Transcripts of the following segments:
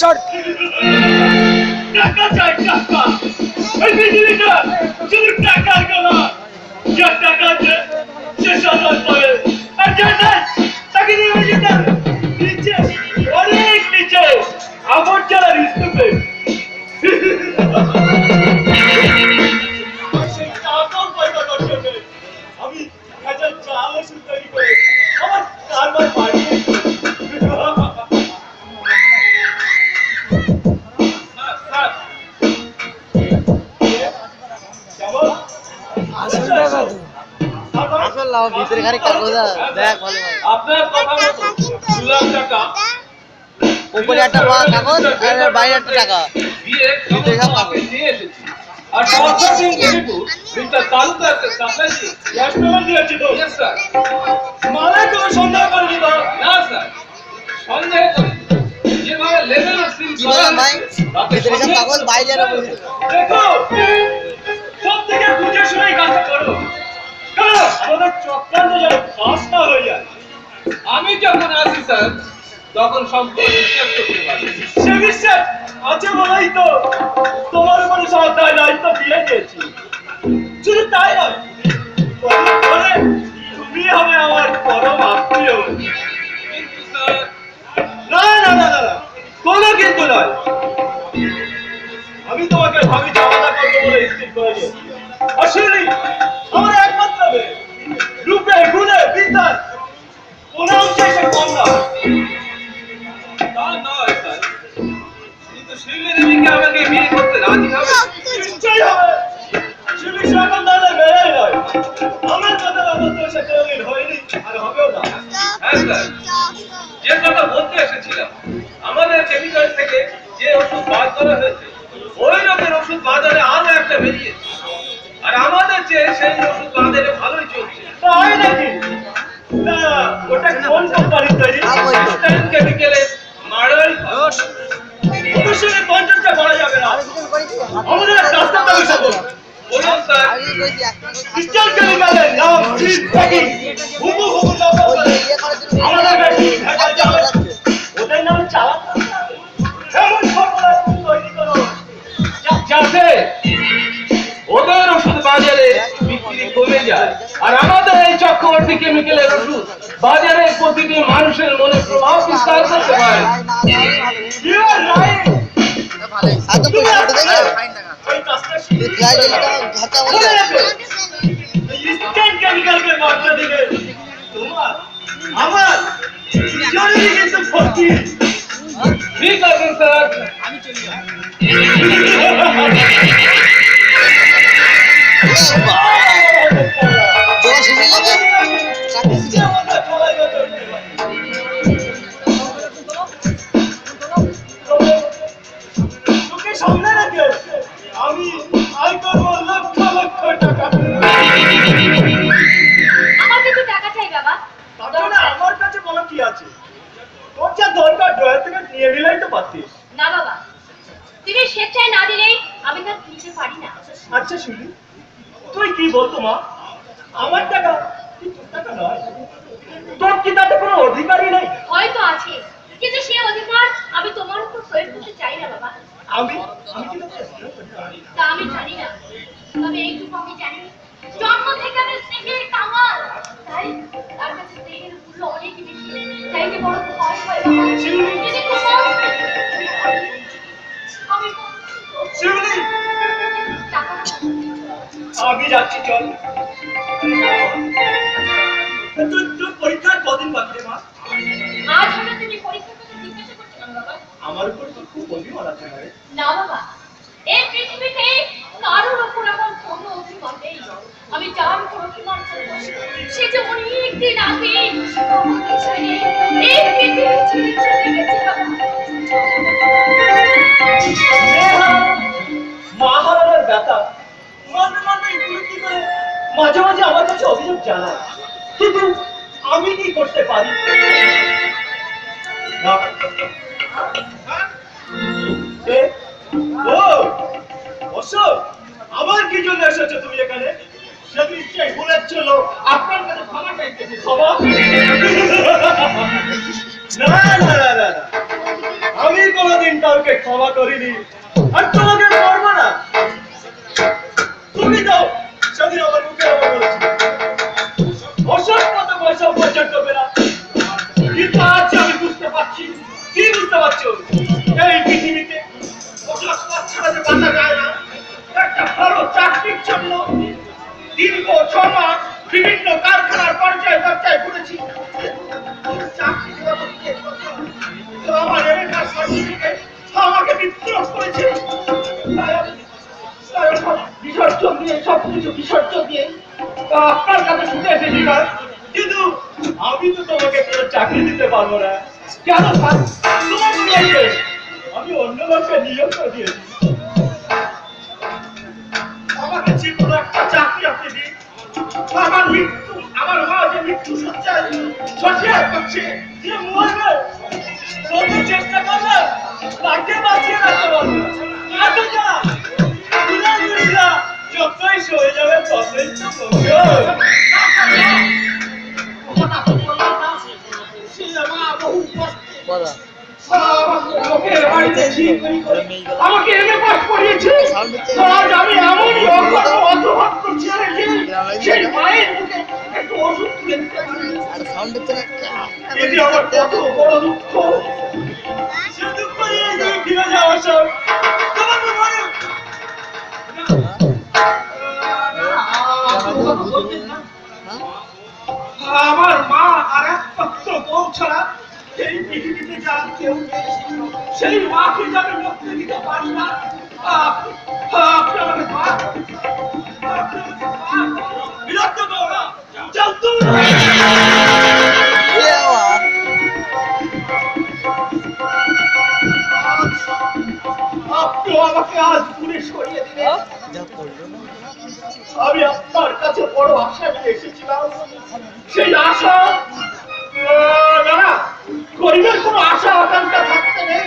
Short টাকা চাই টাকা এই পৃথিবীটা শুধু টাকার খেলা যার টাকা আছে সে সম্মান পাবে আর যার নাই তাকে নিয়ে যেতে নিচে অনেক নিচে আবর্জনার স্তূপে সেই টাকাও পয়সা দর্শন করে আমি হাজার চাল ওষুধ তৈরি করে আমার কারবার বাড়িয়ে ভিতরে খালি কাগজ দেখ ভালো আপনার কথা মতো 2 লাখ টাকা উপরে একটা কাগজ আর বাইরে একটা টাকা দিয়ে সব কাগজ নিয়ে এসেছি আর সরকারি রিপোর্ট বিলটা চালু করতে সাপ্লাই ক্যাশ পেমেন্ট দিয়েছি তো यस স্যার মানে কোনো সন্দেহ করেনি তো না স্যার সন্দেহ করি যেভাবে লেভেল সিল করা ভাই ভিতরে সব কাগজ বাইরে আর দেখো সব থেকে বুঝে শুনে কাজটা করো আমাদের চক্রান্ত যেন ফাঁস না হয়ে যায় আমি যখন আসি স্যার তখন সম্পূর্ণ বিশ্বাস করতে পারি সে বিশ্বাস আছে বলেই তো তোমার উপরে সব দায়িত্ব দিয়ে দিয়েছি শুধু তাই নয় তুমি হবে আমার পরম আত্মীয় কিন্তু স্যার না না না না কোনো কিন্তু নয় আমি তোমাকে ভাবি জামাতা করবো বলে স্থির করে নিয়েছি আসলে আমার একমাত্র রূপে গুণে বিদ্যায় কোনো অংশে সে কম না তা নয় স্যার কিন্তু শিবলি দেবীকে আমাকে বিয়ে করতে রাজি হবে নিশ্চয়ই হবে শিবলি সকল দাদা মেয়েই নয় আমার কথা বলতে সে কোনোদিন হয়নি আর হবেও না হ্যাঁ স্যার যে কথা বলতে এসেছিলাম আমাদের কেমিক্যাল থেকে যে ওষুধ বাদ করা হয়েছে ওই রকমের ওষুধ বাজারে আরো একটা বেরিয়েছে আর আমাদের যে সেই ওষুধ বাজারে ভালোই চলছে তাই নাকি না ওটা কোন কোম্পানি তৈরি ইনস্ট্যান্ট কেমিক্যালে মারাই অবশ্যই 50টা করা যাবে না আমাদের রাস্তা তৈরি করব বলুন স্যার ইনস্ট্যান্ট কেমিক্যালের নাম সিস্টেমিক হুবহু নাম আমাদের ব্যাটারি ভেজাল যাবে ওদের নাম চালাতে এমন ফর্মুলা তৈরি করো যাতে ওদের ওষুধ বাজারে বিক্রি কমে যায় আর আমাদের এই চক্রবর্তী কেমিক্যালের ওষুধ বাজারে প্রতিটি মানুষের মনে প্রভাব বিস্তার করতে পারে ঠিক আছে স্যার আমি চলে যাই আমি আয় করবো লক্ষ লক্ষ টাকা আমার কিছু টাকা চাই বাবা আমার কাছে বলো কি আছে তোর যা দরকার ড্রয়ার থেকে নিয়ে নিলেই তো পারতিস না বাবা তুমি স্বেচ্ছায় না দিলেই আমি তা নিতে পারি না আচ্ছা শুনি তুই কি বলতো মা আমার টাকা কি তোর টাকা নয় তোর কি তাতে কোনো অধিকারই নেই হয়তো আছে কিন্তু সেই অধিকার আমি তোমার উপর প্রয়োগ করতে চাই না বাবা আমি কি তা আমি জানি না তবে এইটুকু আমি জানি জন্ম থেকে আমি স্নেহের কামাল তাই তার কাছে স্নেহের মূল্য অনেক বেশি তাই যে বড় ভয় হয় যদি আমি যাচ্ছি চল তোর পরীক্ষার কদিন বাকি মা আজ হঠাৎ তুমি পরীক্ষার কথা জিজ্ঞাসা করছো না বাবা আমার উপর তো খুব অভিমান আছে না বাবা এই পৃথিবীতে কারোর উপর আমার কোনো অভিমান নেই আমি যার উপর অভিমান করব সে যে অনেক দিন আগে আমাকে ছেড়ে এই পৃথিবী ছেড়ে চলে গেছে বাবা মহারানার ব্যথা মনে মনে গুলি করে মাঝে মাঝে আমার কাছে অভিযোগ জানায়, কিন্তু আমি কি করতে পারি? না। এ, ও অশোক, আমার কি জন্য এসেছো তুমি এখানে? সে নিশ্চয়ই ভুলের ছিল আপনার কাছে ক্ষমা চাইতেছি। ক্ষমা? না না না না না, আমি কোনোদিন কাউকে ক্ষমা করিনি, আর তোমাকে করবো না। তুমি দাও সেদিন আমার মুখে আমার বলেছি অশোক কত পয়সা উপার্জন করবে না, কিন্তু আজ আমি বুঝতে পারছি কি বুঝতে পারছো? এই পৃথিবীতে অসৎ পথ ছাড়া যে বাঁচা যায় না। একটা ভালো চাকরির জন্য দীর্ঘ 6 মাস বিভিন্ন কারখানার পর্যায়ে ঘুরেছি। চাকরি তো আমার এলাকার সার্টিফিকেট আমাকে বিদ্রোহ করেছে। বিসর্জন দিয়ে সবকিছু বিসর্জন দিয়ে আপনার কাছে ছুটে এসেছি স্যার। কিন্তু আমি তো তোমাকে কোনো চাকরি দিতে পারবো না। কেন স্যার? তোমার কি লাগবে? আমি অন্য লোককে নিয়োগ করে দিয়েছি। আমাকে যে কোনো একটা চাকরি আপনি দিন। আমার মৃত্যু, আমার মা যে মৃত্যু শয্যায় করছে, যে মরবে যত চেষ্টা করলে তাকে বাঁচিয়ে রাখতে পারবে না। তো যা পুরাপুরিরা যতই সয়ে যাবে ততই তো মঙ্গল। কথা তো বললাম না। সে মা বহু কষ্টে বলো আমাকে লোকের বাড়িতে ছিনতাই করে আমাকে এমএ পাস করিয়েছে। আজ আমি এমনই অর্থভাগ্য ছেড়ে সেই মায়ের মুখে একটু ওষুধ তুলে দিতে পারি। আর সাউন্ডের তো একটা এটি আমার কত বড় দুঃখ। সে দুঃখ নিয়ে তুমি ফিরে যাও সব। তোমার তো মনে আমার মা আর একমাত্র বউ ছাড়া এই পৃথিবীতে যার কেউ নেই, সেই মাকে যে আমি মুক্তি দিতে পারি না। আপনি আমাকে মাফ করুন। আপনি আমাকে মাফ করুন। বিরক্ত করো না, যাও তুমি। আপনি আমাকে আজ দূরে সরিয়ে দিলেন। যা করলো না আমি আপনার কাছে বড় আশা নিয়ে এসেছিলাম। সেই আশা না, গরিবের কোনো আশা আকাঙ্ক্ষা থাকতে নেই।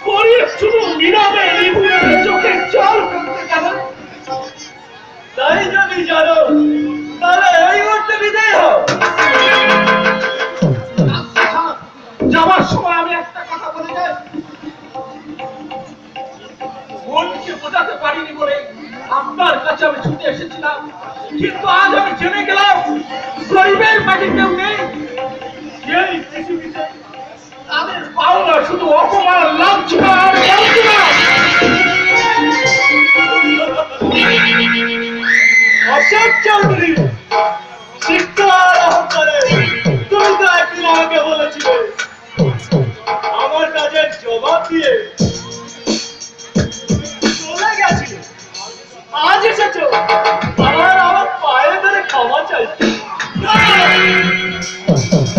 গরিব শুধু নীরবে নিভুয়ে চোখের জল ফেলতে যাবেন। তাই যদি জানো তাহলে এই মুহূর্তে বিদায় হও। যাওয়ার সময় আমি একটা কথা বলে যাই, মনকে বোঝাতে পারিনি বলে আপনার কাছে আমি ছুটে এসেছিলাম, কিন্তু আজ আমি জেনে গেলাম গরিবের মাঝে কেউ নেই। এই পৃথিবীতে তাদের পাওনা শুধু অপমান, লাঞ্ছনা আর বঞ্চনা। অশোক চৌধুরী, শিক্ষার অহংকারে তুমি তো একদিন আমাকে বলেছিলে আমার কাজের জবাব দিয়ে চলে গেছিলে। আজ এসেছো আমার পায়ে ধরে ক্ষমা চাইছো।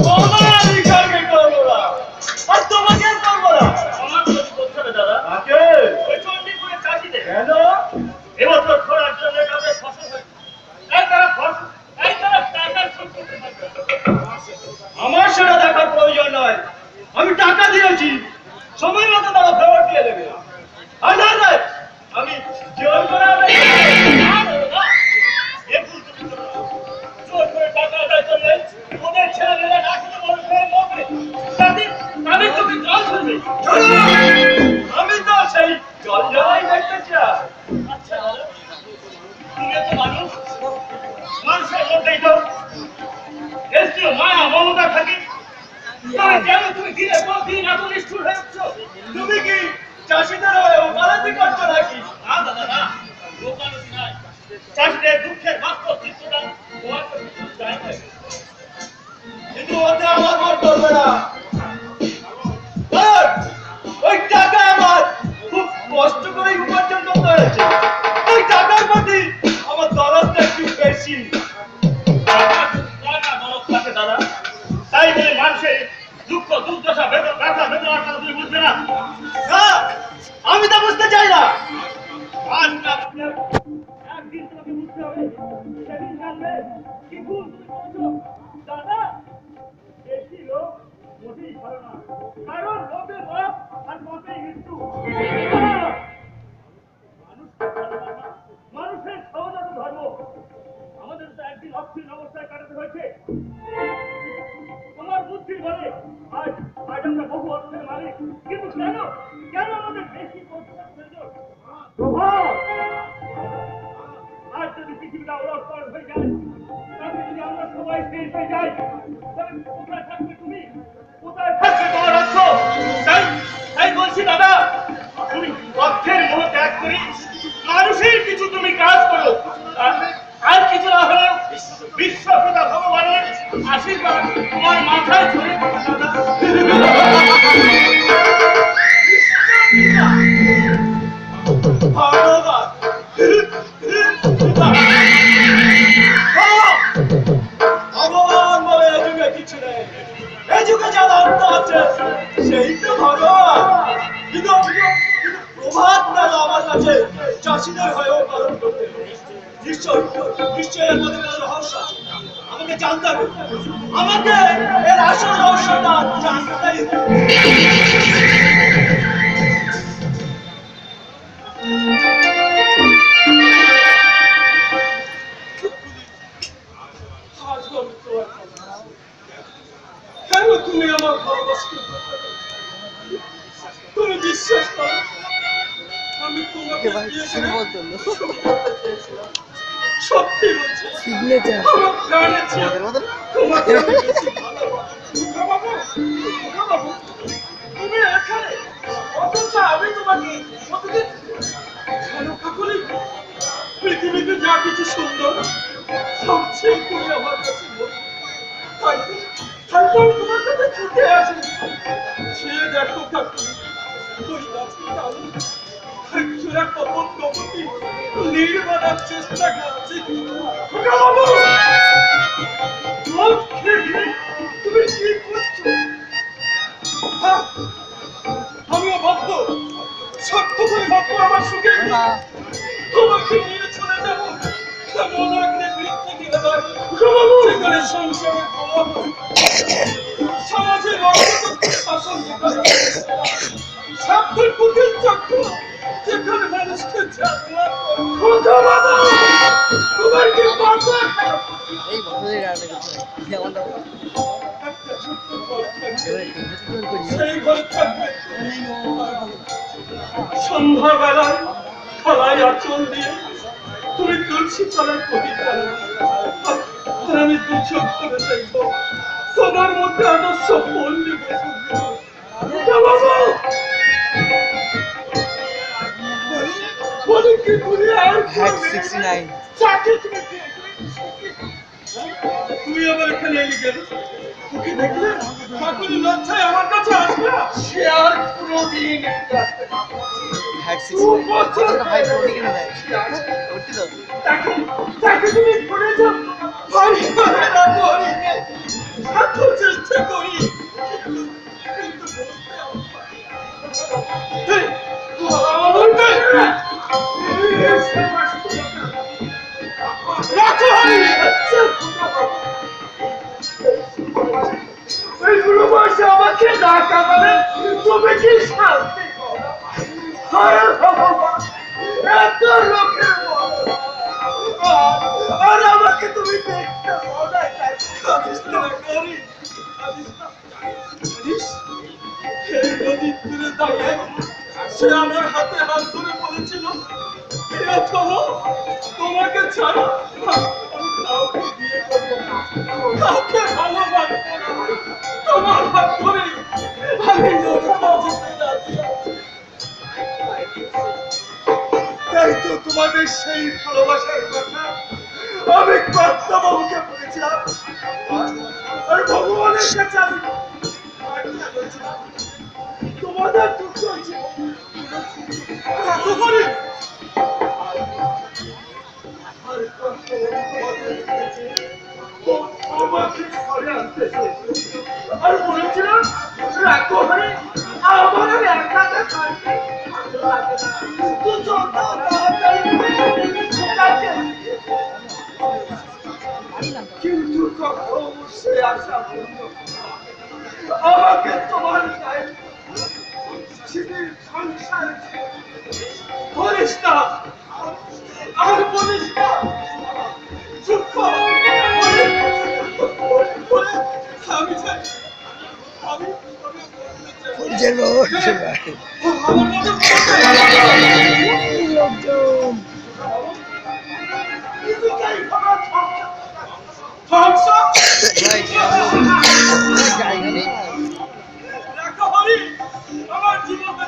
তোমার ঈশ্বরকে করবো না, আর তোমাকে করবো না। আমার যদি বলতে হবে দাদা, তাকে ওই চণ্ডীপুরের চাষিদের কেন? এবছর খরার জন্য তাদের ফসল হয়েছে। তাই তারা টাকার শোধ করতে পারবে না। আমার সেটা দেখার প্রয়োজন নয়, আমি টাকা দিয়েছি, সময় মতো তারা ফেরত দিয়ে দেবে। আর না নয়, আমি জোর করে এ ভুল তুমি করো না। জোর করে টাকা আদায় করলে ওদের ছেলেমেয়েরা না খেতে মরবে। তাদের চোখে জল ঝরবে। আমি তো সেই জল জলাই দেখতে চাই। আচ্ছা দাদা, তুমি তো মানুষ, মানুষের মধ্যেই তো দেশীয় মায়া মমতা থাকে। তাই কেন তুমি দিনে পর দিন এত নিষ্ঠুর হয়ে উঠছো? তুমি কি চাষিদের হয়ে ওকালতি করছো নাকি? না দাদা না, ওকালতি নাই। চাষিদের দুঃখের বাস্তব চিত্রটা তোমার কাছে যায় না। কিন্তু ওতে আমার মত করবে না। কারণ ওই টাকা আমার খুব কষ্ট করে উপার্জন করতে হয়েছে। ওই টাকার প্রতি আমার দরদটা একটু বেশি। দাদা, তাই বলে মানুষের দুঃখ দুর্দশা ব্যথা বেদনার কথা তুমি বুঝবে না। না, আমি তো বুঝতে চাই না। আজ না বুঝলে একদিন তোমাকে বুঝতে হবে। জানবে কি ভুল তুমি করছো দাদা। বেশি লোক মোটেই ভালো না, কারণ লোকে বাপ আর বাপেই মৃত্যু। মানুষের সহজাত ধর্ম। আমাদের তো একদিন অস্থির অবস্থায় কাটাতে হয়েছে। তোমার বুদ্ধির বলে আজ আজ আমরা বহু অর্থের মালিক, কিন্তু কেন কেন আমাদের বেশি প্রভাব প্রয়োজন? প্রভাব আজ যদি পৃথিবীটা ওলটপালট হয়ে যায়, তাহলে যদি আমরা সবাই শেষ হয়ে যাই, তবে কোথায় থাকবে তুমি, কোথায় থাকবে তোমার অর্থ? তাই তাই বলছি দাদা, তুমি অর্থের মোহ ত্যাগ করে মানুষের কিছু তুমি কাজ করো। আর কিছু না হলেও বিশ্বপিতা ভগবানের আশীর্বাদ তোমার মাথায় ঝরে পড়ে দাদা। ভগবান ভগবান বলে এ যুগে কিছু নেই, এ যুগে যা অর্থ আছে সেই তো ভগবান। কিন্তু প্রভাত পেল আমার কাছে চাষিদের হয়েও পালন করতে। নিশ্চয় নিশ্চয় এর মধ্যে কোনো রহস্য আছে, আমাকে জানতে হবে, আমাকে এর আসল রহস্যটা জানতেই হবে। কেন তুমি আমার ভালোবাসতে তুমি বিশ্বাস করো আমি তোমাকে সত্যি বলছি, আমার প্রাণের চেয়ে তোমাকে আমি বেশি ভালোবাসি। বাবু, তুমি এখানে, অথচ আমি তোমাকে প্রতিদিন কেন কাকুলি? পৃথিবীতে যা কিছু সুন্দর সবচেয়ে তুমি আমার কাছে তাই তো তোমার কাছে ছুটে আসে। সে দেখো কাকুলি, ওই গাছের ডালে একজোড়া কপট কপটি নীড় বাঁধার চেষ্টা করছে। তুমি কি করছো? আমিও ভাবব, সত্য করে ভাবব আমার সুখে তোমাকে নিয়ে চলে যাবো। সংসারের সমাজের শাসন স্বার্থের কুটিল চক্র যেখানে মানুষকে তোমার কি সেই ঘরে থাকবে সন্ধ্যাবেলায় খোলায় আঁচল দিয়ে তুমি তুলসী তলার প্রদীপ জ্বালাবে, আর আমি দু চোখ করে দেখবো তোমার মধ্যে আদর্শ পল্লী বলে কি তুমি আর তুই আবার এখানে এলি গেল? তোকে দেখলে ঠাকুরের লজ্জায় আমার কাছে আসবে না। সে আর কোনদিন তাকে তুমি ভুলে যাও। চেষ্টা করি আমাকে না কাঁদালে তুমি কি শান্তি এত লোকের আর আমাকে তুমি দেখতে নদীর তীরে দাঁড়িয়ে সে আমার হাতে হাত ধরে বলেছিল, তোমাকে ছাড়া কাউকে বিয়ে করবো না, কাউকে ভালোবাসবো না, তোমার হাত ধরে আমি নৌকা যেতে রাজি আছি। তাই তো তোমাদের সেই ভালোবাসার কথা আমি কর্তাবাবুকে বলেছিলাম, আর ভগবানের কাছে আমি তোমাদের দুঃখ হয়েছে আর বলেছিলাম রাখো হরে আমার একাটা থাকবে কিন্তু কখন সে আশা পূর্ণ আমাকে তোমার গায়ে সংসার বলিস না আর বলিস না চুপ কর আমি চাই আমি আমার জীবনে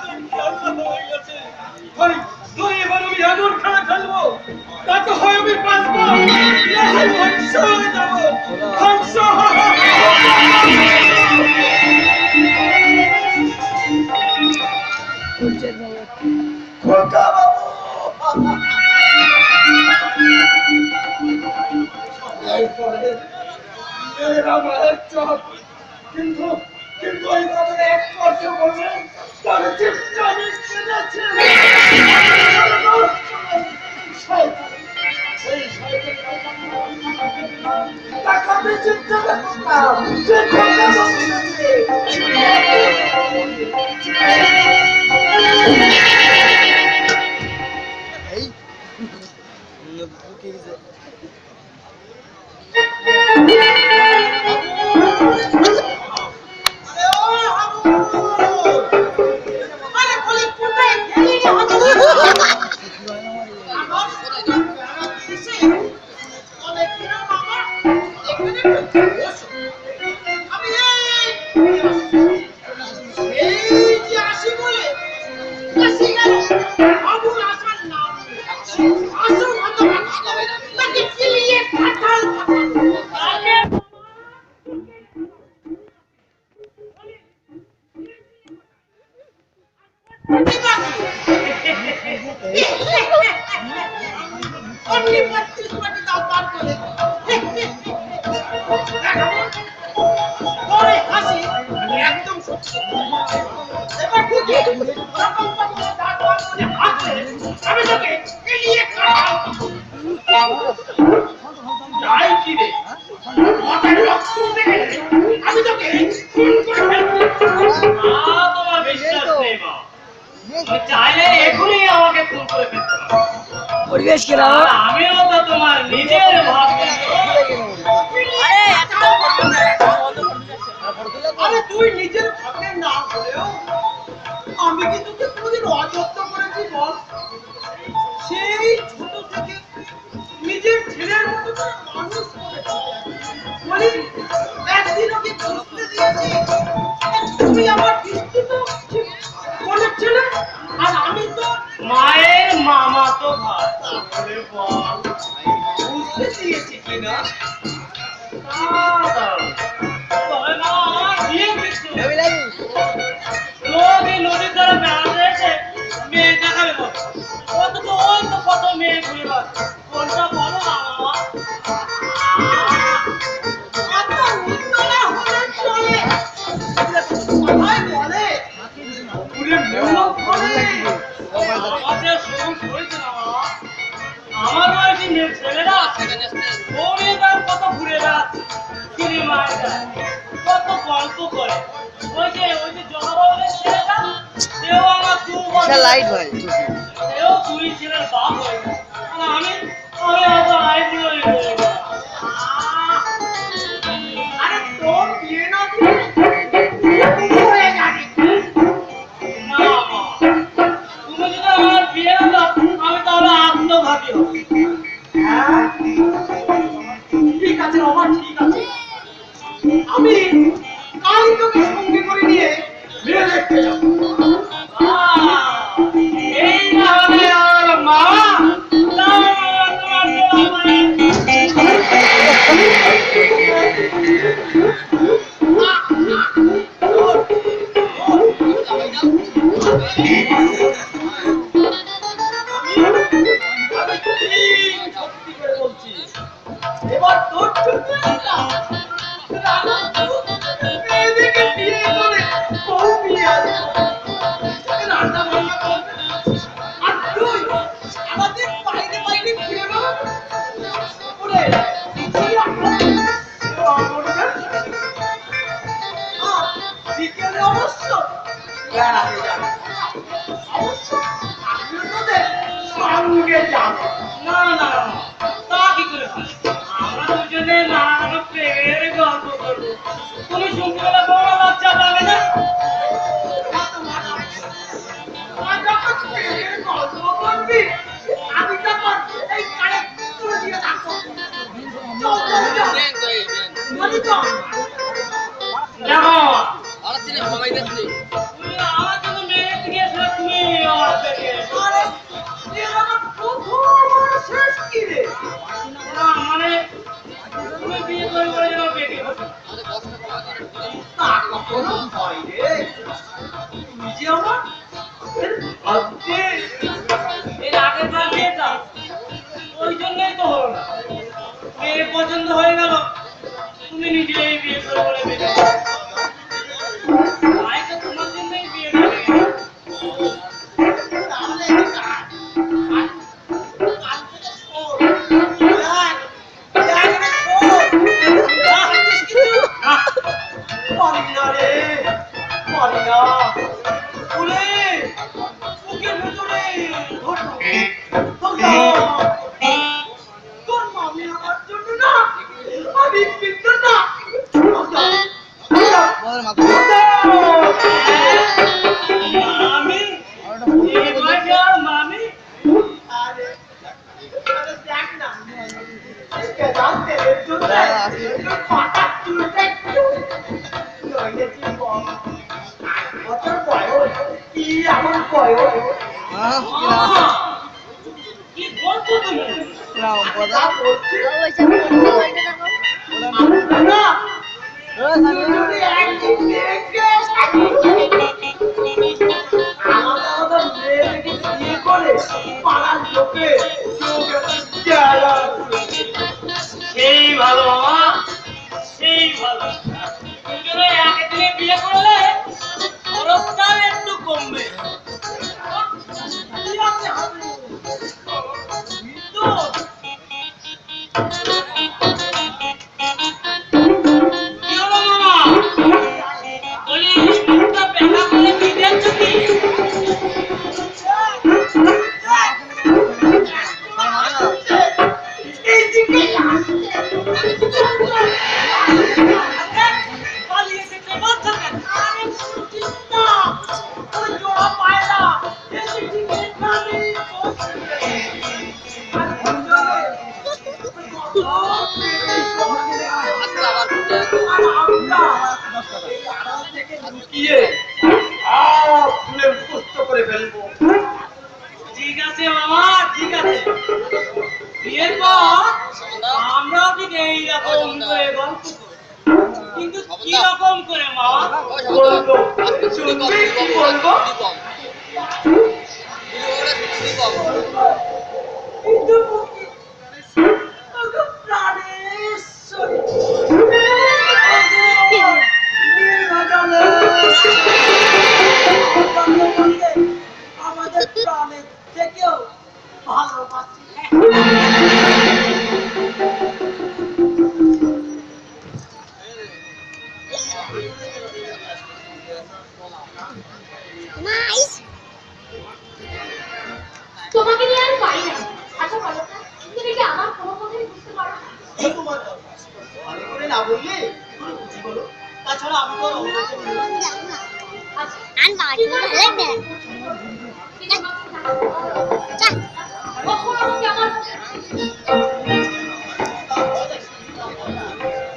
হয়ে গেছে ভাই তুই এবার আমি এমন খেলা খেলবো তাতে হয় আমি বাঁচবো না হয় ধ্বংস হয়ে যাবো ধ্বংস খোকা বাবু মেয়েরা মায়ের চোখ কিন্তু কিন্তু ওই বাবার এক কথা বললেন তার চিপটা আমি কিনেছি টাকা দিয়ে চিপটা দেখতাম সে খোকা বাবু পরিবেশ কিরা আমিও তো তোমার নিজের ভাব আরে তুই নিজের ভাগ্যের না হলেও আমি কি তোকে কোনোদিন অযত্ন করেছি বল সেই ছোট থেকে নিজের ছেলের মতো করে মানুষ করেছি বলি একদিন ওকে বুঝতে দিয়েছি তুমি আমার বিস্তৃত মনের ছেলে আর আমি তো মায়ের মামা তো ভাই বুঝতে দিয়েছি কিনা নদীর দ্বারা বেড়াতে এসে মেয়ে দেখাবে অন্তত ওই তো কত মেয়ে ঘুরে বেড়াচ্ছে কোনটা বলো না মামা আমার বয়সী মেয়ে ছেলেরা ওরে তার কত ঘুরে বেড়াচ্ছে সিনেমায় যায় কত গল্প করে ওই যে জনগণের ছেলেটা সেও আমার লাইট ভাই সেও দুই ছেলের বাপ হয়ে যায় আমি অত লাইট আরে তোর বিয়ে না তুমি যদি আমার বিয়ে না দাও আমি তাহলে আত্মঘাতী হব ঠিক আছে বাবা ঠিক আছে আমি কালই তোকে সঙ্গে করে নিয়ে বিয়ে দেখতে যাবো এই না হলে আমার মা এবার তোর মেয়েদেরকে বিয়ে করে বউ বিয়ে রান্না বান্না করবে আর তুই আমাদের বাইরে বাইরে ঘুরে বেড়াবি ওরে দেখো তুমি আমার জন্য মেয়ে দেখতে গিয়েছিলে, তুমি আমার দেখে। না, মানে তুমি বিয়ে করে করে যেন পেটে বসো। এর আগের বার বিয়েটা ওই জন্যই তো হলো না। মেয়ে পছন্দ হয়ে গেল, তুমি নিজেই বিয়ে করে বলে বেঁচে গেলে। তাই তো তোমার জন্যই বিয়ে করে গেল। বল মাথা মামি, এই বয়সে আর মামি? কি বলছো তুমি? সেই ভালো মামা, সেই ভালো। দুজনে একদিনে বিয়ে করলে খরচটাও একটু কমবে। তো কি হলো মামা? বলি মুখটা বেঁকা করে কি দেখছো কি? পালিয়ে যেতে বলছো কেন? ঠিক আছে মামা, ঠিক আছে। বিয়ের পর আমরাও ঠিক এইরকম করে গল্প করব। কিন্তু কি রকম করে মামা? আমাদের প্রাণের থেকেও ভালোবাসি। তোমাকে নিয়ে আর পারি না। আচ্ছা বলো তো, তুমি কি আমার কোনো কথাই বুঝতে পারো না? ভালো করে না বললে বুঝি বলো। তাছাড়া আমি তো আচ্ছা, কখনো আমাকে আমার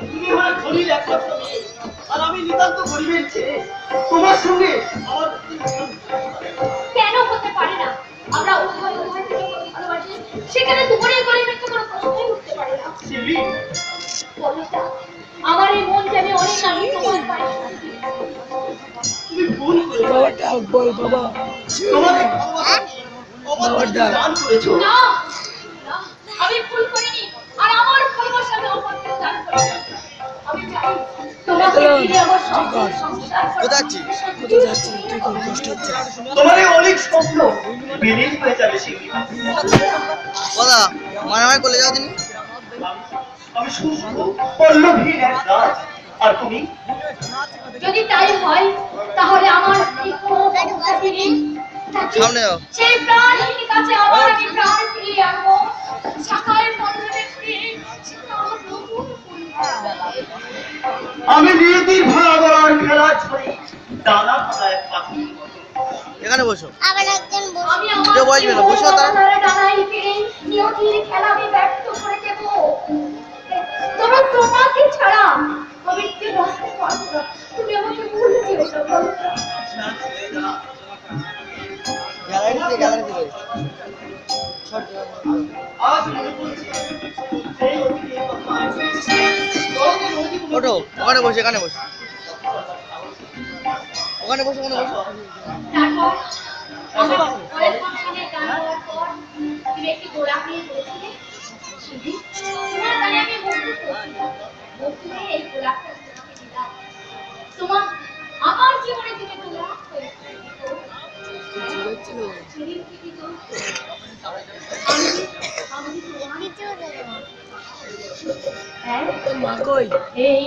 তুমি আমার ধনীর একমাত্র মেয়ে, আর আমি নিতান্ত গরিবের ছেলে। তোমার সঙ্গে আমার কেন হতে পারে না? আমরা উভয় উভয় থেকে ভালোবাসি, সেখানে দুপুরের গরিবের তো কোনো প্রশ্নই উঠতে পারে না। শিবলি, বলটা আমার এই মন জানে অনেক আমি তোমার পাই। তুমি ভুল করেছো। তোমাকে ভালোবাসি, দান করেছো। না না, আমি ভুল করিনি, আর আমার ভালোবাসা আমি অপরকে দান করি। আমি চাই তোমাকে ফিরে আমার সংসার কোথায় যাচ্ছিস? তোমার এই অনেক স্বপ্ন বিলীন হয়ে যাবে শিবলি। কথা মারামারি করলে যাও তিনি। আমি সুস্থ পল্লবহীন এক রাজ, আর তুমি যদি তাই হয় তাহলে আমার স্ত্রী কোনো ফিরে সামনে যাও। সেই প্রাণীর কাছে আবার আমি প্রাণ ফিরিয়ে আনবো। শাখায় বন্ধনে ফিরে আমার নতুন আমি নিয়তির ভাড়া বলার খেলা ছড়ি দানা ফাঁকা এক পাখি। এখানে বসো। আমি আমার কেউ বসবে না, বসো তারা। ডানায় ফিরে নিয়তির খেলা আমি ব্যর্থ করে দেবো। তোমরা আমি যে বাঁচতে পারবো না, তুমি আমাকে ভুলে যেও না বলতা। গ্যালারিতে আজ মনে পড়ছে সেই অতীতের কথা। কতদিন অতীত ওঠো, ওখানে বসে, এখানে বসে, ওখানে বসে, ওখানে বসে। তারপর আমার কলেজ ফাংশনে গান গাওয়ার পর তুমি একটি গোলাপ নিয়ে বলেছিলে, শিবি, তোমার গানে আমি মুগ্ধ হয়েছিলাম। মুগ্ধ হয়ে এই গোলাপটা তোমাকে দিলাম। তোমার আমার জীবনে তুমি গোলাপ হয়েছে। এই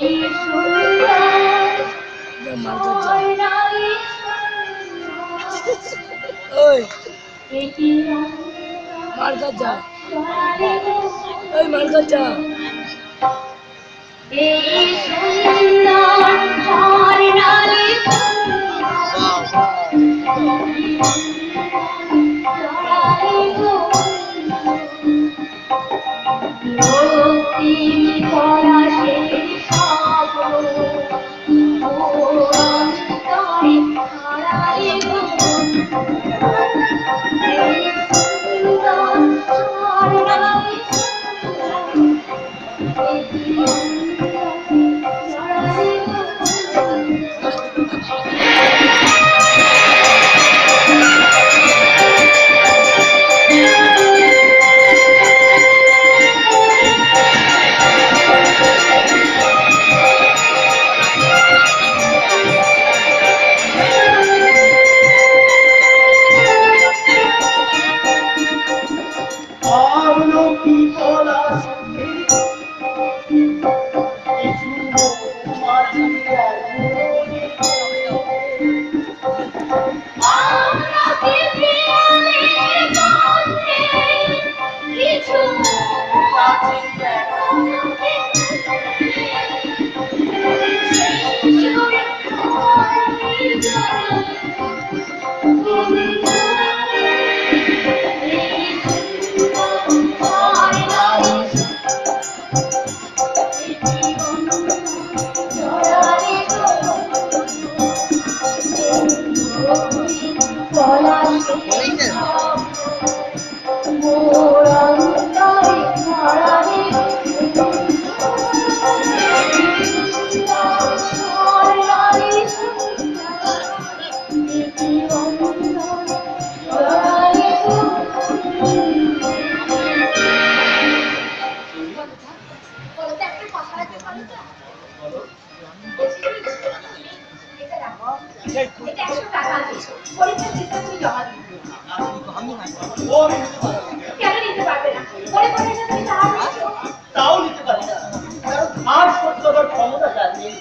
তাও নিতে পারি না, কারণ আর সহ্য করার ক্ষমতা যার নেই।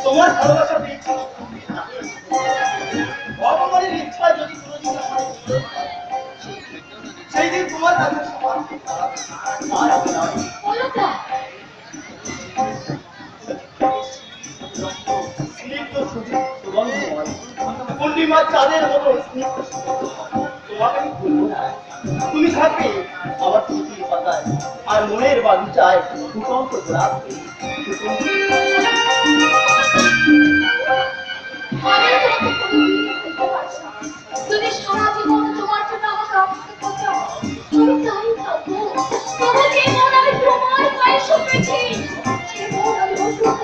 তোমার ভালোবাসা পেয়েছি, ভগবানের ইচ্ছা যদি কোনোদিন আমার সেই দিন তোমার কাছে সবার আর হবে না। পূর্ণিমার চাঁদের মতো স্নিগ্ধ তোমাকে আমি ভুলবো না। তুমি থাকবে আমার চোখের পাতায়, আর মনের বাগিচায় ফুটন্ত গোলাপ। যদি সারা জীবন তোমার জন্য আমাকে অপেক্ষা করতে হয়, আমি তাই থাকবো। তবু যে মন আমি তোমার পায়ে শুনেছি, সে মন আমি অসুখ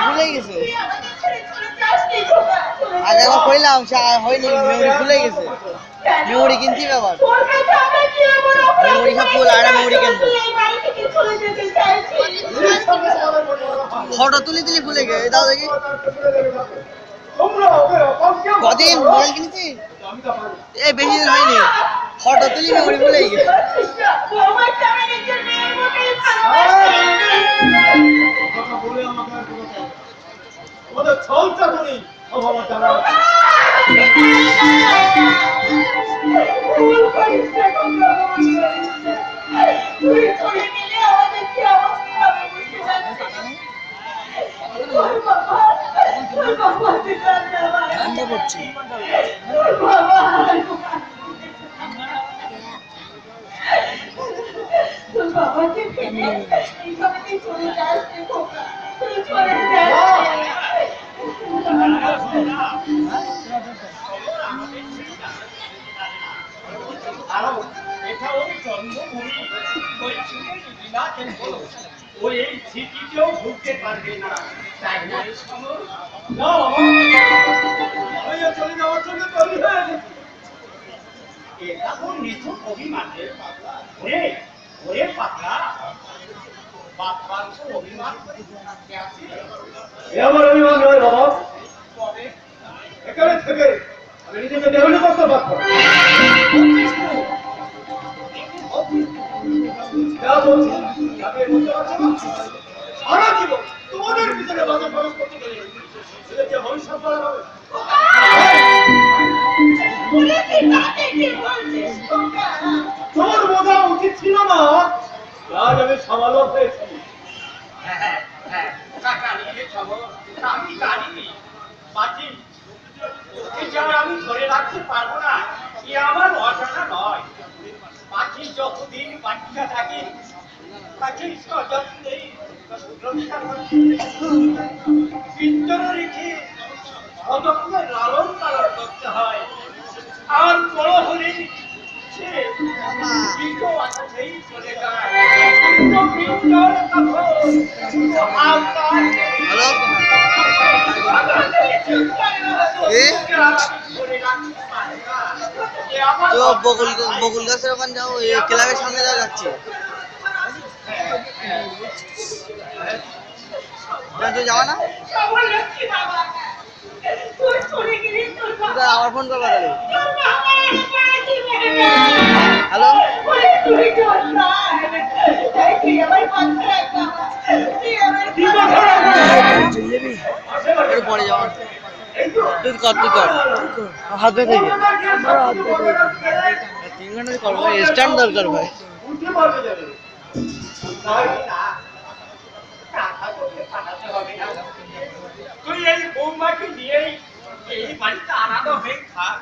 ভুলে গেছে, আগে আবার কইলাম হয়নি, মেমোরি ভুলে গেছে। মেমোরি কিনছি ব্যাপার, মেমোরি সব ফুল, আর মেমোরি কিনবো। ফটো তুলি তুলি ভুলে গেছে, দাও দেখি। কদিন মোবাইল কিনেছি, এই বেশি দিন হয়নি। ফটো তুলি মেমোরি ভুলেই গেছে। বৌমাকে আমি নিজের মেয়ের মতোই ভালোবাসি। কথা বলে আমাকে আর কোনো চাই না। আমাদের ছলটা করি অভাব জানা ভুল করিস না, তোমরা ভুল করিস না। তুই চলে গেলে আমাদের কি অবস্থা হবে বুঝতে পারছিস? তোর বাবা তুই কান্না ভাই। কান্না করছি। তোর বাবা তোর বাবাকে ফেলে এইভাবে তুই চলে যাস রে খোকা, তুই চলে যাস। আরো এটা ওর জন্মভূমি, ওই ছুটে যদি না খেলবো ও এই ঝিঁকিতেও ঢুকতে পারবে না, তাই না সমর? না বাবা, আমি আর চলে যাওয়ার জন্য তৈরি হয়ে গেছি। এটা তোর নিছক অভিমানের পাগলা। ওরে ওরে পাগলা, বাপমার তো অভিমান করতে আছে। এ আমার অভিমান নয় বাবা, তবে এখানে থেকে আমি নিজেকে দেহলি করতে পারবো না। যা বলছি তাকে বুঝতে পারছো না? সারা জীবন তোমাদের পিছনে বাধা খরচ করতে গেলে ছেলেকে ভবিষ্যৎ করা হবে। তুই কি তাকে কি বলছিস খোকা? তোর বোঝা উচিত ছিল না, আজ আমি সামালক হয়েছি। টাকা নিয়ে খবর আমি জানি বাকি ওকে যার আমি ধরে রাখতে পারবো না, এ আমার অজানা নয়। পাখি যতদিন বাচ্চা থাকে তাকে সযত্নেই রক্ষা করতে পিঞ্জরে রেখে সযত্নে লালন পালন করতে হয়। আর বড় হলে সে বিষ আকাশেই চলে যায়। কিন্তু পিঞ্জর তখন আপনার হ্যালো তো বকুল গাছের ওখানে যাও, এই ক্লাবের সামনে যাওয়া যাচ্ছে। তুই যাওয়া না? সবার লক্ষ্মী বাবা, তুই চলে গেলি তোর তুই বাবা, আমার ফোন করবা তাহলে। তোর বাবা আমাকে দিবে না। হ্যালো বলে তুই চল না, তাই তুই আমার পাশে রাখ বাবা, তুই আমার একটু পরে যাওয়া। তুই কর হাত ধরে থেকে 3 ঘন্টা করবো, স্ট্যান্ড দরকার ভাই। বুঝতে পারবে যাবে তাই তুই এই বৌমাকে নিয়েই এই বাড়িতে আলাদা হয়ে থাক,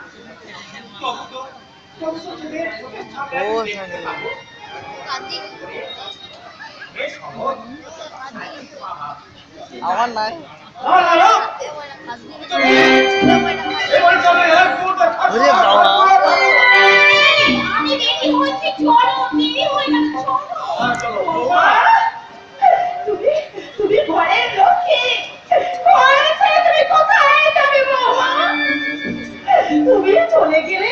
তবু তো তোদের চোখের সামনে আমি ও, দেখতে পাবো। বেশ খবর। আমার নাই। এবার চলে এক মুহূর্তে ওরে বাবা। আমি রেডি হয়েছি, চলো, দেরি হয়ে গেল, চলো। বৌমা, তুমি ঘরের লক্ষ্মী, ঘরে ছেড়ে তুমি কোথায় যাবে বৌমা? তুমি চলে গেলে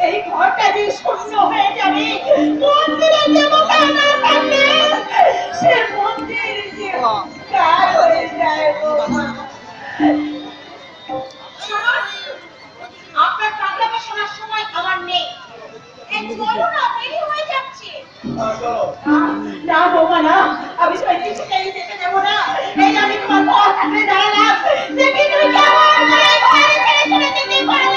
এই ঘরটা যে শূন্য হয়ে যাবে। মন্দিরে দেবতা না থাকলে সে মন্দির যে কার হয়ে যায় বৌমা। আপনার টাকা শোনার সময় আমার নেই, চলো না, দেরি হয়ে যাচ্ছে। না বৌমা না, আমি সত্যি সেটাই যেতে দেবো না। এই আমি তোমার পথ হাতে দাঁড়ালাম, দেখি তুমি কেমন করে ঘরে ছেড়ে চলে যেতে পারো।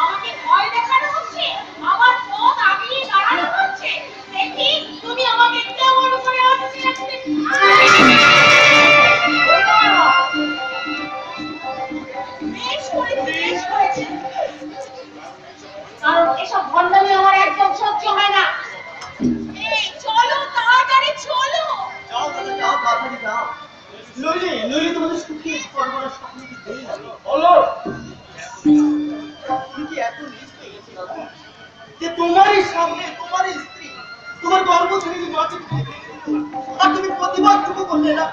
আমাকে ভয় দেখানো হচ্ছে, আমার পথ আগিয়ে দাঁড়ানো হচ্ছে, দেখি তুমি আমাকে কেমন করে আটকে রাখতে। বেশ করেছি, বেশ করেছি। কারণ এসব ভণ্ডামি আমার একদম সহ্য হয় না। এই চলো, তাড়াতাড়ি চলো। যাও তাহলে যাও, তাড়াতাড়ি যাও। নইলে তোমাদের সুখী সর্বনাশ স্বপ্ন কি দেরি হবে? বলো তুমি কি এত নিচ হয়ে গেছি বাবা, যে তোমারই সামনে তোমারই স্ত্রী তোমার গর্ব ছেড়ে দিয়ে মাটি ফেলে দিল, আর তুমি প্রতিবাদটুকু করলে না?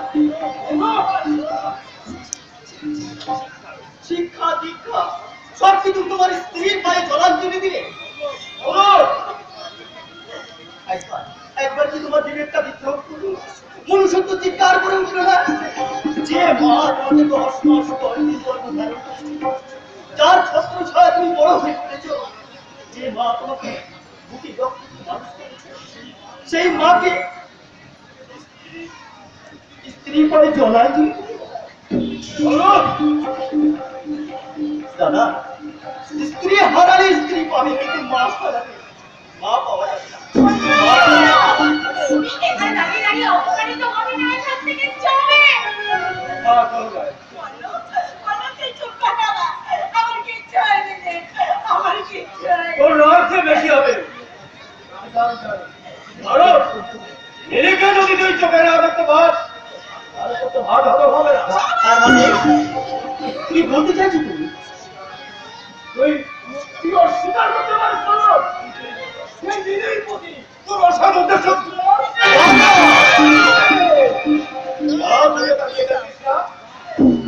শিক্ষা দীক্ষা সব কিছু তোমার স্ত্রীর পায়ে জলাঞ্জলি দিলে। বলো একবার কি তোমার বিবেকটা বিদ্রোহ করলো? মনুষ্যত্ব চিৎকার করে উঠলো না? যে মা তোমাকে 10 মাস গর্ভে ধারণ করেছে, যার ছত্র ছায়া তুমি বড় হয়ে পড়েছো, যে মা তোমাকে বুকে রক্ত দিয়ে মানুষ করেছে, সেই মাকে স্ত্রী করে জলায় দিল। দাদা, স্ত্রী হারালে স্ত্রী পাবে, কিন্তু মা হারালে মা পাওয়া যাবে না। তুমি এখানে দাঁড়িয়ে দাঁড়িয়ে অপমানিত হবে না, এখান থেকে যাবে। মা কোন যায়? তোর রহস্য বেশি হবে। ধরো, এদিকে যদি তুই চোখে না দেখতে পাস, তাহলে তোর তো ভাত হজম হবে না। তার মানে কি বলতে চাইছো তুমি? তুই অস্বীকার করতে পারিস না? সেই দিনেই প্রতি তোর অসাধুতে শত্রু।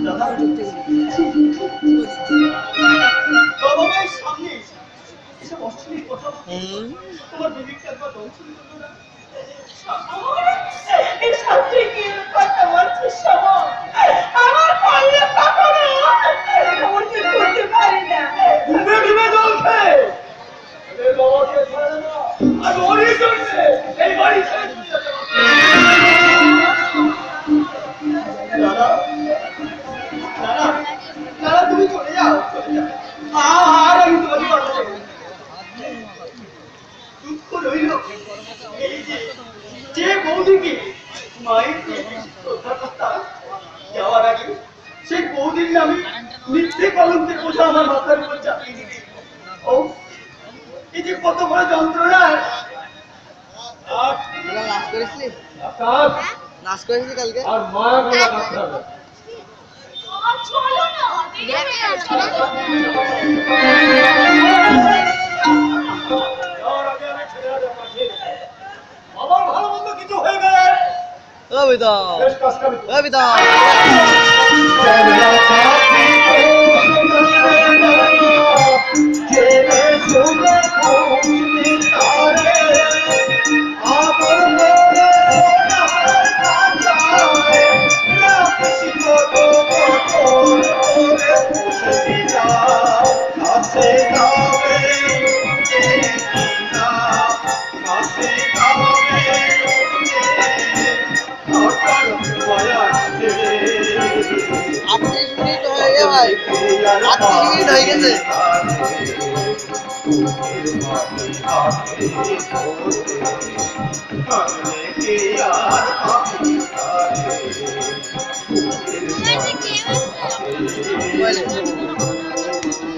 দাদা, বাবার সামনে এসব অশ্লীল কথা বলতে তোমার বিবেকটা একবার দংশন করলো না? এই ছাত্রীকে কথা বলছিস সব আমার পাল্লা পাকানো ওকে করতে পারি না। ঘুমে ঘুমে জ্বলছে। এদের বাবাকে ছাড়ে না। আর ওরই চলছে। এই বাড়ি ছেড়ে চলে যেতে হবে। দাদা, দাদা, দাদা, তুমি চলে যাও, চলে যাও। আর আমি তোমাকে কথা বলবো না। দুঃখ রইল এই যে বৌদিকে মায়ের চেয়ে বেশি শ্রদ্ধা করতাম, যাওয়ার আগে সেই বৌদির নামে মিথ্যে কলঙ্কের বোঝা আমার মাথার উপর চাপিয়ে দিবি। ও এই যে কত বড় যন্ত্রণা। নাচ করেছিলি? কাজ নাচ করেছিলি কালকে? আর মায়া বলে কাটতে হবে। চলো না, দেরি হয়ে যাচ্ছে। যাওয়ার আগে আমি ছেড়ে আগে পাঠিয়ে দিই। আমার ভালো মন্দ কিছু হয়ে গেলে ও বিদম, বেশ কাজ করবি। ও বিদম। মিনিট হয়ে গে ভাই, 38 মিনিট হয়ে গেছে।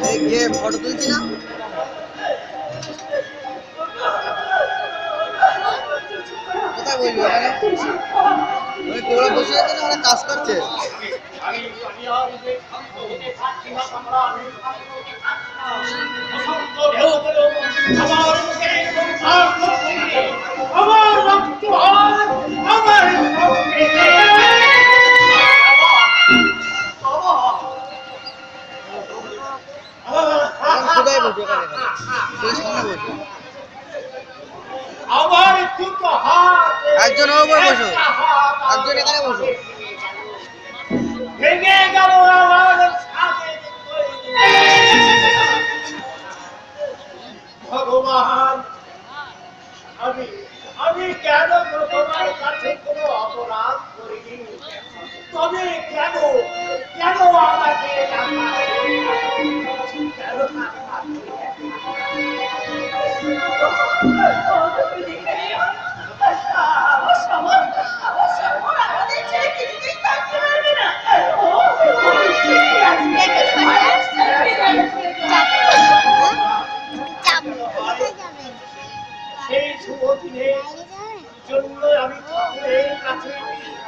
এই গে ফটো তুলছি না, কোথায় বলবি ওখানে? ওই কোবরা বসে আছে না, ওরা কাজ করছে। কোথায় বলবি ওখানে? সামনে বসো, একজন ওর উপর বসো, একজন এখানে বসো। ভেঙে গেল আমার ভগবান, আমি আমি কেন তোমার কাছে কোনো অপরাধ করিনি, তবে কেন কেন আমাকে সেই শুভ দিনের জন্য আমি ঠাকুরের কাছে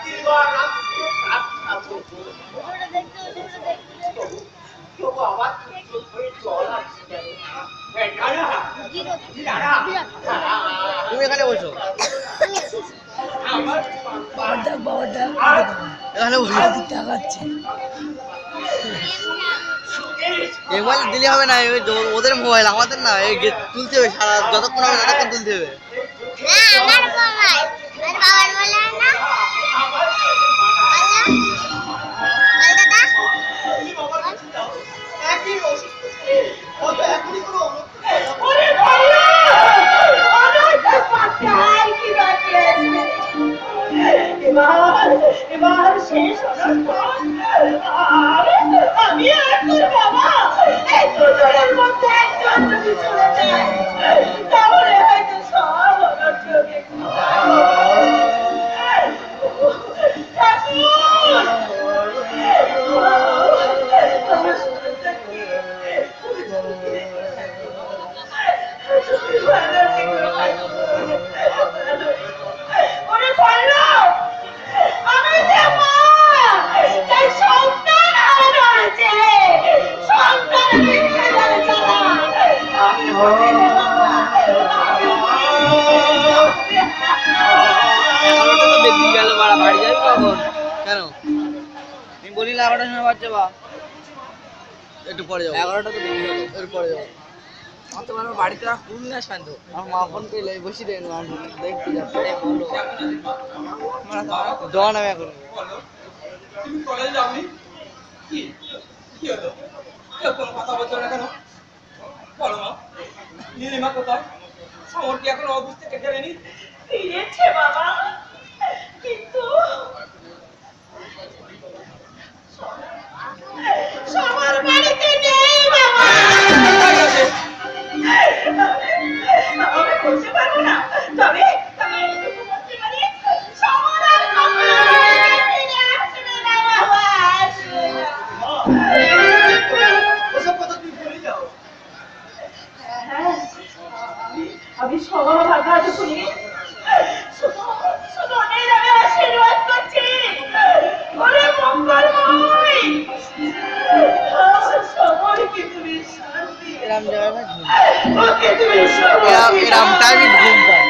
দিবার প্রার্থনা করব। তবু আমার চোখে জল আসছে কেন? তুমি এখানে বসো, আমার এখানে বসো। এই মোবাইল দিলে হবে না, ওদের মোবাইল, আমাদের না। এই তুলতে হবে সারা, যতক্ষণ হবে ততক্ষণ তুলতে হবে। আমার মোবাইল, আর বাবার মোবাইল না। একই অসুস্থ, এখনই কোনো যায় তাহলে হয়তো সব আমার চোখে এগারোটা তো বেশি গেল, বাড়ি যাবি কখন? কেন তুমি বলি না 11টার সময় বাড়ি যাবা? একটু পরে যাবো। 11টা তো বেশি গেল, একটু পরে যাবো। তোমার বাড়িতে ফুল না শান্ত, আমার মা ফোন পেলে বসে দেন, দেখতে যাচ্ছে বলো জন আমি এখন তুমি কলেজে যাওনি? কি কি হলো? কেউ কোনো কথা বলছো না কেন? বলো মা, নীলিমা কোথায়? সমর কি এখন অফিস থেকে ফেরেনি? ফিরেছে বাবা, কিন্তু সবার বাড়িতে নেই বাবা। আমি বলতে পারবো না, তবে এইটুকু বলতে পারি, সবার আর কখনো ফিরে আসবে না বাবা, আসবে না। ওসব কথা তুমি ভুলে যাও। হ্যাঁ, আমি সবার ভাষা শুনি, শুধু শুধু ওদের আমি আশীর্বাদ করছি। ওরে মঙ্গলময়, সবাইকে তুমি শান্তি, এরম জায়গায় না ঘুম ওকে তুমি শান্তি, এরম টাইমে ঘুম পায়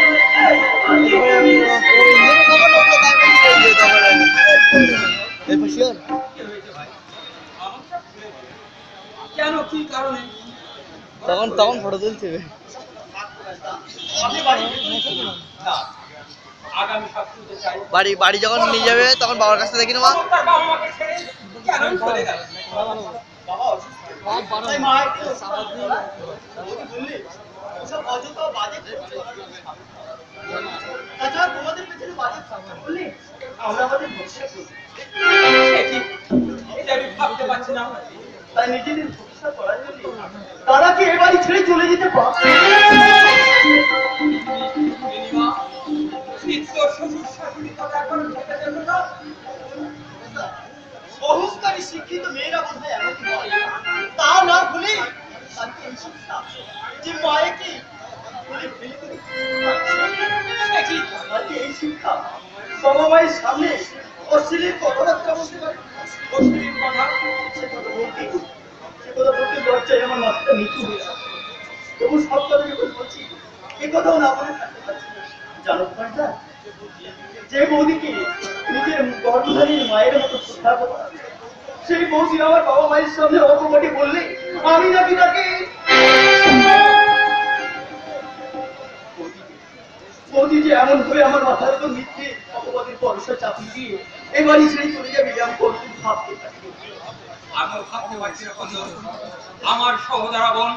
কেন, কি কারণে? তখন ফটো তুলছে আপনি বাড়ি না, আগামী সপ্তাহে চাই বাড়ি যখন নিয়ে যাবে তখন বাবার কাছে দেখি নেবা। তার বাবা মাকে ছেড়ে কেন চলে গেল? বাবা অসুস্থ, তাই মা একটু বললি ওসব অযথা বাজে খরচ করার কথা ভাবো। তাছাড়া তোমাদের পেছনে বাজে খরচা করলে আমরা আমাদের ভবিষ্যৎ করবো। সে কি? এটা আমি ভাবতে পারছি না। তাই নিজেদের ভবিষ্যৎ করার জন্য তারা কি এ বাড়ি ছেড়ে চলে যেতে পারছে? নীলিমা, তোর শ্বশুর শাশুড়ি কথা এখন খেতে দেবে না? অহংকারী শিক্ষিত মেয়েরা বোধহয় এমনই বলে। তা না ভুলে তাকে এই শিক্ষা যে মায়েকে বলে ফেলে দিতে সে কি? তাকে এই শিক্ষা বাবা মায়ের সামনে অশ্লীল কথাবার্তা বলতে পারে। অশ্লীল কথা? সে কথা বলতে লজ্জায় আমার মাথাটা নিচু হয়ে যায়। তবু সব কথা যখন বলছি এ কথাও না বলে থাকতে পারছি না। জানো পাল্টা, যে বৌদিকে নিজের গর্ভধারী মায়ের মতো শ্রদ্ধা করা, সেই বৌদি আমার বাবা মায়ের সামনে অপমাটি বললে আমি নাকি তাকে বৌদি যে এমন হয়ে আমার মাথার উপর মিথ্যে অপবাদের পরশা চাপিয়ে দিয়ে এই বাড়ি ছেড়ে চলে যাবে আমি কোনদিন ভাবতে পারি। আমিও ভাবতে পারছি না কত আমার সহোদরা বোন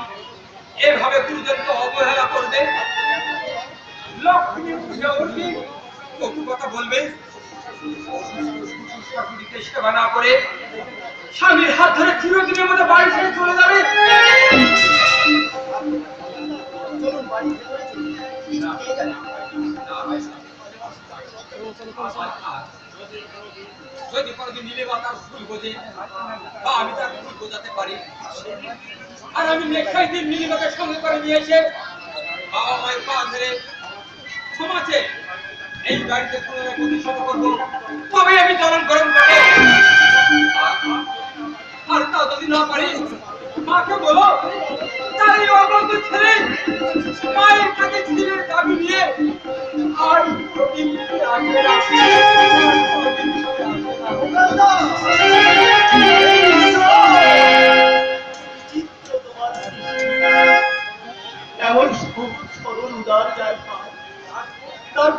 এভাবে গুরুজনকে অবহেলা করবে, লক্ষ্মী বুঝে উঠবি কটু কথা বলবে, শাশুড়িকে সেবা না করে স্বামীর হাত ধরে চিরদিনের মতো বাড়ি ছেড়ে চলে যাবে। চলুন বাড়ি ভেতরে চলুন, কিছু খেয়ে যাবে। যদি কোনোদিন নীলিমা তার ভুল বোঝে বা আমি তার ভুল বোঝাতে পারি, আর আমি নেক্সট দিন নীলিমাকে সঙ্গে করে নিয়ে এসে বাবা মায়ের পা ধরে সমাজে এই বাড়িতে পুনরায় প্রতিষ্ঠা করবো, তবে আমি জ্বলন গরম করবো। আর তা যদি না পারি, মাকে বলো তার এই অবন্ধ ছেলে মায়ের কাছে ছেলের দাবি নিয়ে আর প্রতিদিন আসবে না। চিত্র তোমার এমন সবুজ সরল উদার যায় তার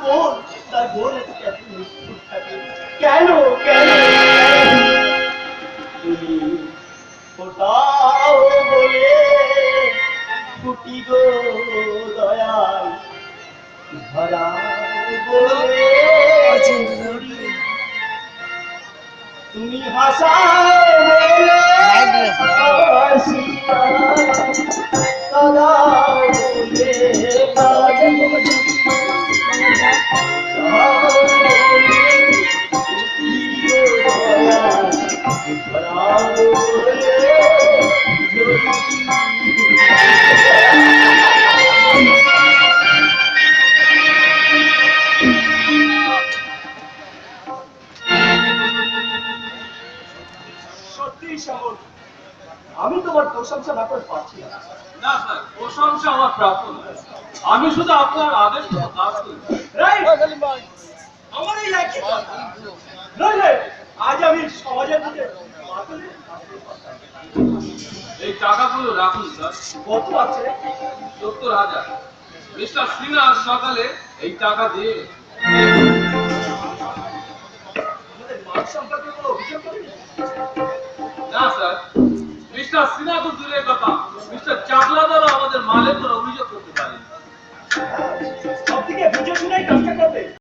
বোন এত নিষ্ঠুর থাকে কেন কেন তুমি কোথাও বলে ফুটি গো দয়াল ধরা বলে তুমি হাসা বলে হাসি সদা বলে কাজে সত্যি শ্যামল, আমি তোমার প্রশংসা না করে পারছি না। না স্যার, প্রশংসা আমার প্রাপ্য নয়। আমি শুধু আপনার আদেশ মতো কাজ করি। রাইট, আমার এই একই কথা। নইলে আজ আমি সমাজের মধ্যে বাতিলে এই টাকাগুলো রাখুন স্যার। কত আছে? 70,000। মিস্টার সিনহা আজ সকালে এই টাকা দিয়ে আমাদের মান সম্পর্কে কোনো অভিযোগ করিনি। না স্যার, মিস্টার সিনহা তো দূরের কথা, মিস্টার চাকলাদারও আমাদের মালের কোনো অভিযোগ করতে পারেন। সব থেকে বুঝে শুনেই